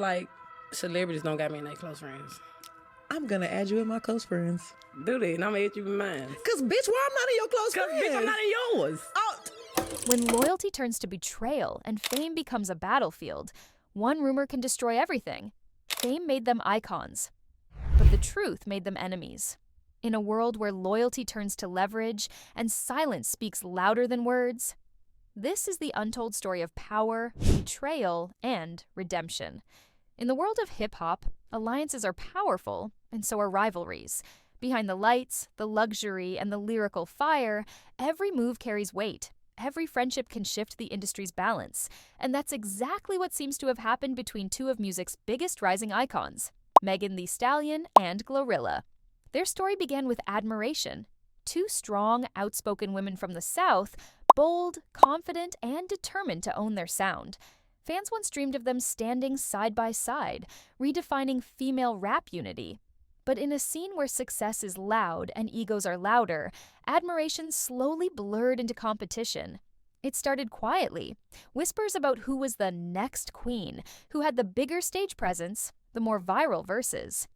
like celebrities don't got me in their close friends. I'm gonna add you in my close friends. Do they? And I'm gonna add you in mine. Cause bitch, why I'm not in your close friends? Bitch, I'm not in yours. Oh. When loyalty turns to betrayal and fame becomes a battlefield, one rumor can destroy everything. Fame made them icons, but the truth made them enemies. In a world where loyalty turns to leverage and silence speaks louder than words, this is the untold story of power, betrayal, and redemption. In the world of hip-hop, alliances are powerful, and so are rivalries. Behind the lights, the luxury, and the lyrical fire, every move carries weight. Every friendship can shift the industry's balance, and that's exactly what seems to have happened between two of music's biggest rising icons, Thee Stallion and GloRilla. Their story began with admiration. Two strong, outspoken women from the South, bold, confident, and determined to own their sound. Fans once dreamed of them standing side by side, redefining female rap unity. But in a scene where success is loud and egos are louder, admiration slowly blurred into competition. It started quietly. Whispers about who was the next queen, who had the bigger stage presence, the more viral verses.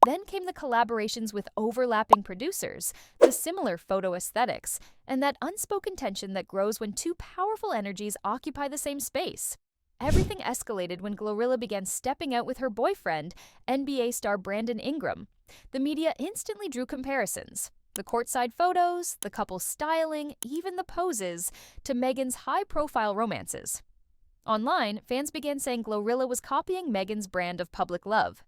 Then came the collaborations with overlapping producers, the similar photo aesthetics, and that unspoken tension that grows when two powerful energies occupy the same space. Everything escalated when GloRilla began stepping out with her boyfriend, NBA star Brandon Ingram. The media instantly drew comparisons. The courtside photos, the couple's styling, even the poses, to Megan's high-profile romances. Online, fans began saying GloRilla was copying Megan's brand of public love.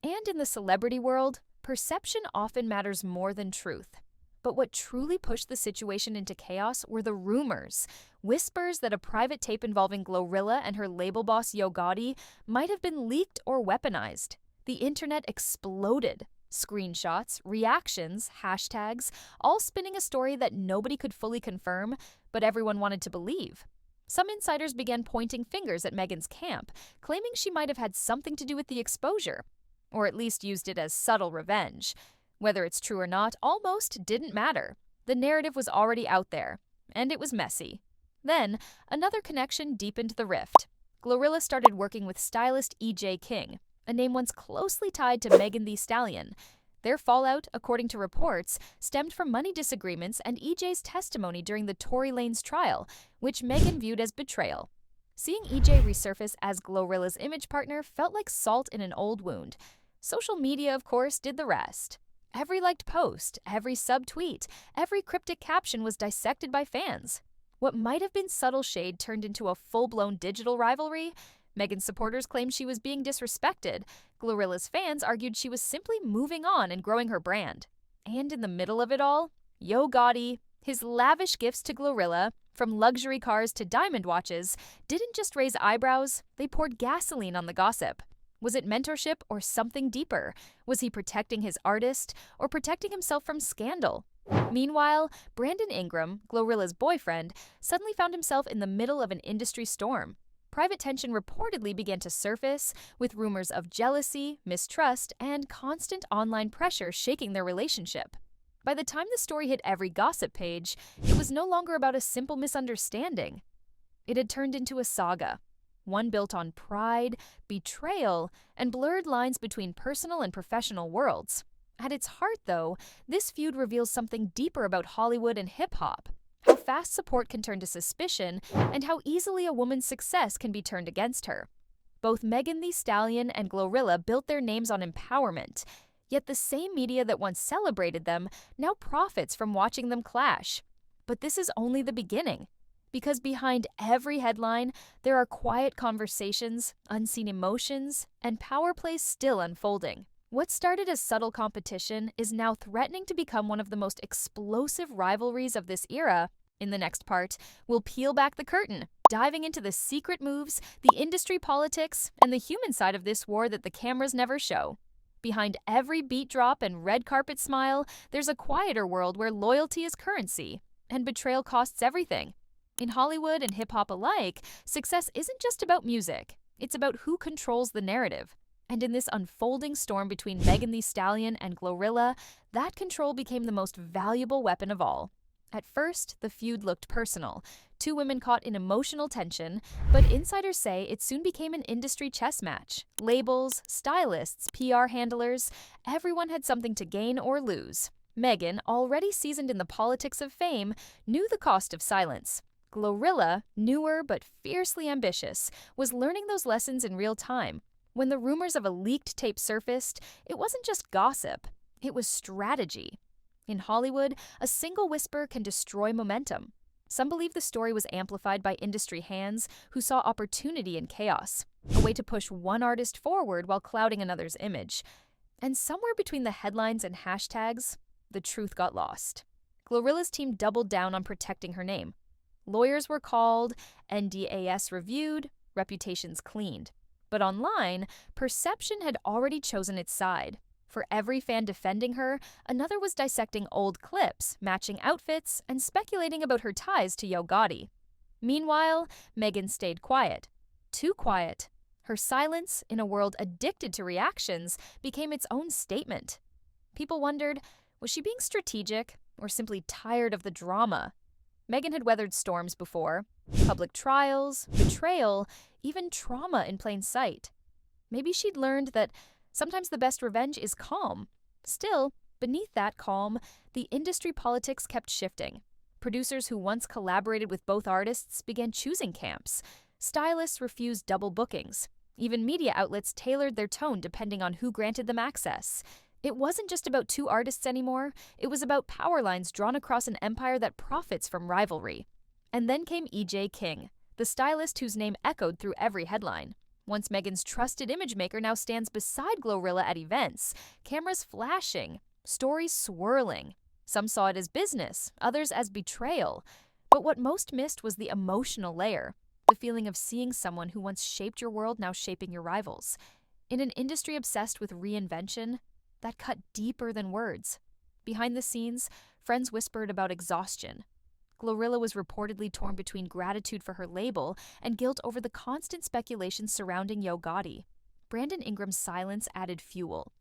And in the celebrity world, perception often matters more than truth. But what truly pushed the situation into chaos were the rumors. Whispers that a private tape involving GloRilla and her label boss Yo Gotti might have been leaked or weaponized. The internet exploded. Screenshots, reactions, hashtags, all spinning a story that nobody could fully confirm, but everyone wanted to believe. Some insiders began pointing fingers at Megan's camp, claiming she might have had something to do with the exposure, or at least used it as subtle revenge. Whether it's true or not almost didn't matter. The narrative was already out there, and it was messy. Then, another connection deepened the rift. GloRilla started working with stylist E.J. King, a name once closely tied to Thee Stallion. Their fallout, according to reports, stemmed from money disagreements and EJ's testimony during the Tory Lanez trial, which Megan viewed as betrayal. Seeing EJ resurface as GloRilla's image partner felt like salt in an old wound. Social media, of course, did the rest. Every liked post, every subtweet, every cryptic caption was dissected by fans. What might have been subtle shade turned into a full-blown digital rivalry. Megan's supporters claimed she was being disrespected. GloRilla's fans argued she was simply moving on and growing her brand. And in the middle of it all, Yo Gotti, his lavish gifts to GloRilla, from luxury cars to diamond watches, didn't just raise eyebrows, they poured gasoline on the gossip. Was it mentorship or something deeper? Was he protecting his artist or protecting himself from scandal? Meanwhile, Brandon Ingram, GloRilla's boyfriend, suddenly found himself in the middle of an industry storm. Private tension reportedly began to surface, with rumors of jealousy, mistrust, and constant online pressure shaking their relationship. By the time the story hit every gossip page, it was no longer about a simple misunderstanding. It had turned into a saga. One built on pride, betrayal, and blurred lines between personal and professional worlds. At its heart, though, this feud reveals something deeper about Hollywood and hip-hop. How fast support can turn to suspicion, and how easily a woman's success can be turned against her. Both Thee Stallion and GloRilla built their names on empowerment, yet the same media that once celebrated them now profits from watching them clash. But this is only the beginning. Because behind every headline, there are quiet conversations, unseen emotions, and power plays still unfolding. What started as subtle competition is now threatening to become one of the most explosive rivalries of this era. In the next part, we'll peel back the curtain, diving into the secret moves, the industry politics, and the human side of this war that the cameras never show. Behind every beat drop and red carpet smile, there's a quieter world where loyalty is currency, and betrayal costs everything. In Hollywood and hip-hop alike, success isn't just about music. It's about who controls the narrative. And in this unfolding storm between Thee Stallion and GloRilla, that control became the most valuable weapon of all. At first, the feud looked personal. Two women caught in emotional tension, but insiders say it soon became an industry chess match. Labels, stylists, PR handlers, everyone had something to gain or lose. Megan, already seasoned in the politics of fame, knew the cost of silence. GloRilla, newer but fiercely ambitious, was learning those lessons in real time. When the rumors of a leaked tape surfaced, it wasn't just gossip, it was strategy. In Hollywood, a single whisper can destroy momentum. Some believe the story was amplified by industry hands who saw opportunity in chaos, a way to push one artist forward while clouding another's image. And somewhere between the headlines and hashtags, the truth got lost. GloRilla's team doubled down on protecting her name. Lawyers were called, NDAS reviewed, reputations cleaned. But online, perception had already chosen its side. For every fan defending her, another was dissecting old clips, matching outfits, and speculating about her ties to Yo Gotti. Meanwhile, Megan stayed quiet. Too quiet. Her silence, in a world addicted to reactions, became its own statement. People wondered, was she being strategic or simply tired of the drama? Megan had weathered storms before. Public trials, betrayal, even trauma in plain sight. Maybe she'd learned that sometimes the best revenge is calm. Still, beneath that calm, the industry politics kept shifting. Producers who once collaborated with both artists began choosing camps. Stylists refused double bookings. Even media outlets tailored their tone depending on who granted them access. It wasn't just about two artists anymore, it was about power lines drawn across an empire that profits from rivalry. And then came E.J. King, the stylist whose name echoed through every headline. Once Megan's trusted image maker now stands beside GloRilla at events, cameras flashing, stories swirling. Some saw it as business, others as betrayal. But what most missed was the emotional layer, the feeling of seeing someone who once shaped your world now shaping your rivals. In an industry obsessed with reinvention, that cut deeper than words. Behind the scenes, friends whispered about exhaustion. GloRilla was reportedly torn between gratitude for her label and guilt over the constant speculation surrounding Yo Gotti. Brandon Ingram's silence added fuel.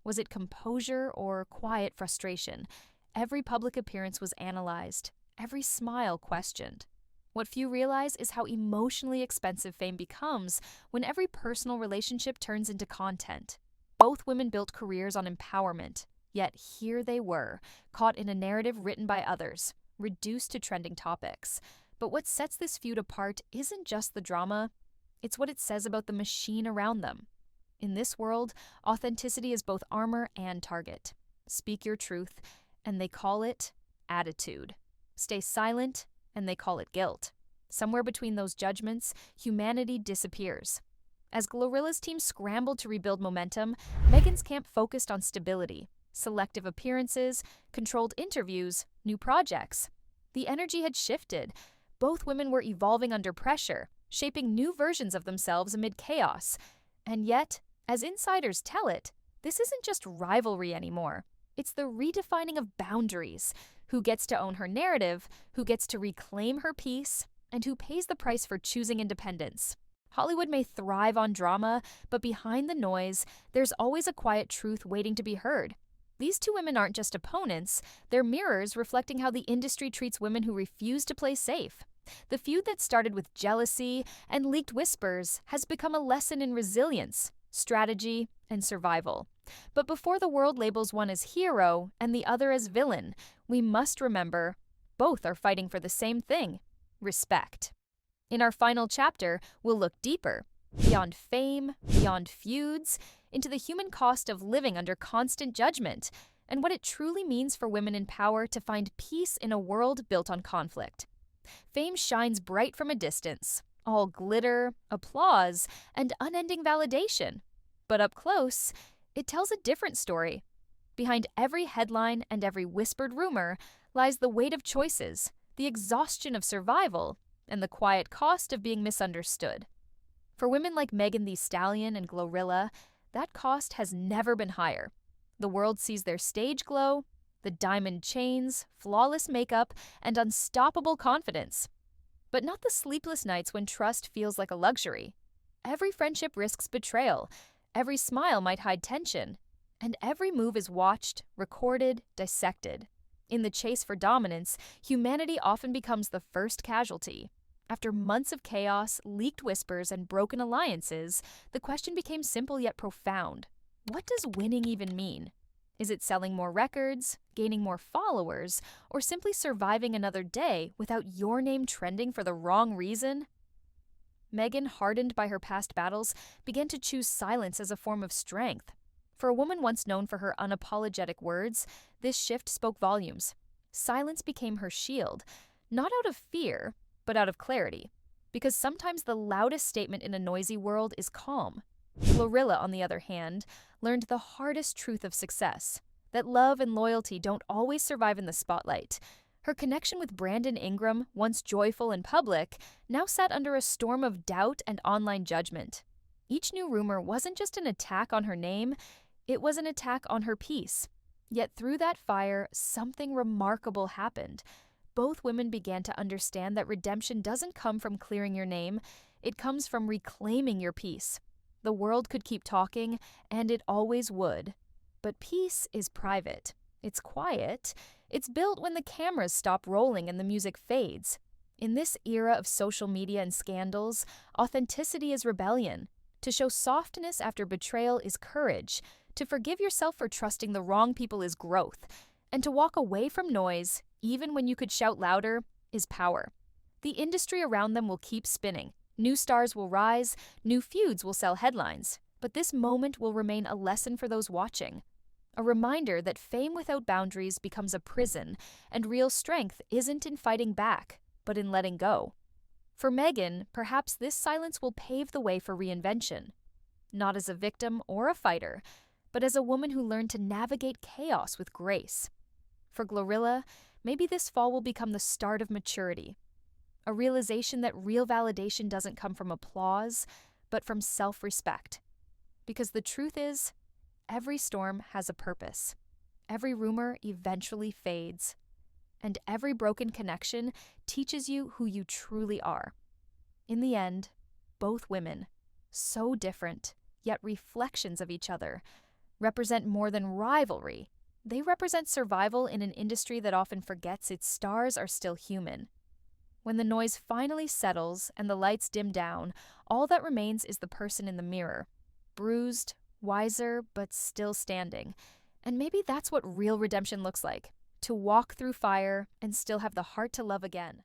Was it composure or quiet frustration? Every public appearance was analyzed, every smile questioned. What few realize is how emotionally expensive fame becomes when every personal relationship turns into content. Both women built careers on empowerment, yet here they were, caught in a narrative written by others, reduced to trending topics. But what sets this feud apart isn't just the drama, it's what it says about the machine around them. In this world, authenticity is both armor and target. Speak your truth, and they call it attitude. Stay silent, and they call it guilt. Somewhere between those judgments, humanity disappears. As GloRilla's team scrambled to rebuild momentum, Megan's camp focused on stability, selective appearances, controlled interviews, new projects. The energy had shifted. Both women were evolving under pressure, shaping new versions of themselves amid chaos. And yet, as insiders tell it, this isn't just rivalry anymore. It's the redefining of boundaries. Who gets to own her narrative, who gets to reclaim her peace, and who pays the price for choosing independence. Hollywood may thrive on drama, but behind the noise, there's always a quiet truth waiting to be heard. These two women aren't just opponents, they're mirrors reflecting how the industry treats women who refuse to play safe. The feud that started with jealousy and leaked whispers has become a lesson in resilience, strategy, and survival. But before the world labels one as hero and the other as villain, we must remember both are fighting for the same thing: respect. In our final chapter, we'll look deeper, beyond fame, beyond feuds, into the human cost of living under constant judgment, and what it truly means for women in power to find peace in a world built on conflict. Fame shines bright from a distance, all glitter, applause, and unending validation. But up close, it tells a different story. Behind every headline and every whispered rumor lies the weight of choices, the exhaustion of survival, and the quiet cost of being misunderstood. For women like Megan Thee Stallion and GloRilla, that cost has never been higher. The world sees their stage glow, the diamond chains, flawless makeup, and unstoppable confidence. But not the sleepless nights when trust feels like a luxury. Every friendship risks betrayal, every smile might hide tension, and every move is watched, recorded, dissected. In the chase for dominance, humanity often becomes the first casualty. After months of chaos, leaked whispers, and broken alliances, the question became simple yet profound. What does winning even mean? Is it selling more records, gaining more followers, or simply surviving another day without your name trending for the wrong reason? Megan, hardened by her past battles, began to choose silence as a form of strength. For a woman once known for her unapologetic words, this shift spoke volumes. Silence became her shield, not out of fear, but out of clarity. Because sometimes the loudest statement in a noisy world is calm. GloRilla, on the other hand, learned the hardest truth of success, that love and loyalty don't always survive in the spotlight. Her connection with Brandon Ingram, once joyful and public, now sat under a storm of doubt and online judgment. Each new rumor wasn't just an attack on her name, it was an attack on her peace. Yet through that fire, something remarkable happened. Both women began to understand that redemption doesn't come from clearing your name, it comes from reclaiming your peace. The world could keep talking, and it always would. But peace is private. It's quiet. It's built when the cameras stop rolling and the music fades. In this era of social media and scandals, authenticity is rebellion. To show softness after betrayal is courage. To forgive yourself for trusting the wrong people is growth. And to walk away from noise, even when you could shout louder, is power. The industry around them will keep spinning. New stars will rise, new feuds will sell headlines. But this moment will remain a lesson for those watching. A reminder that fame without boundaries becomes a prison, and real strength isn't in fighting back, but in letting go. For Megan, perhaps this silence will pave the way for reinvention. Not as a victim or a fighter, but as a woman who learned to navigate chaos with grace. For GloRilla, maybe this fall will become the start of maturity. A realization that real validation doesn't come from applause, but from self-respect. Because the truth is, every storm has a purpose. Every rumor eventually fades. And every broken connection teaches you who you truly are. In the end, both women, so different, yet reflections of each other, represent more than rivalry. They represent survival in an industry that often forgets its stars are still human. When the noise finally settles and the lights dim down, all that remains is the person in the mirror, bruised, wiser, but still standing. And maybe that's what real redemption looks like, to walk through fire and still have the heart to love again.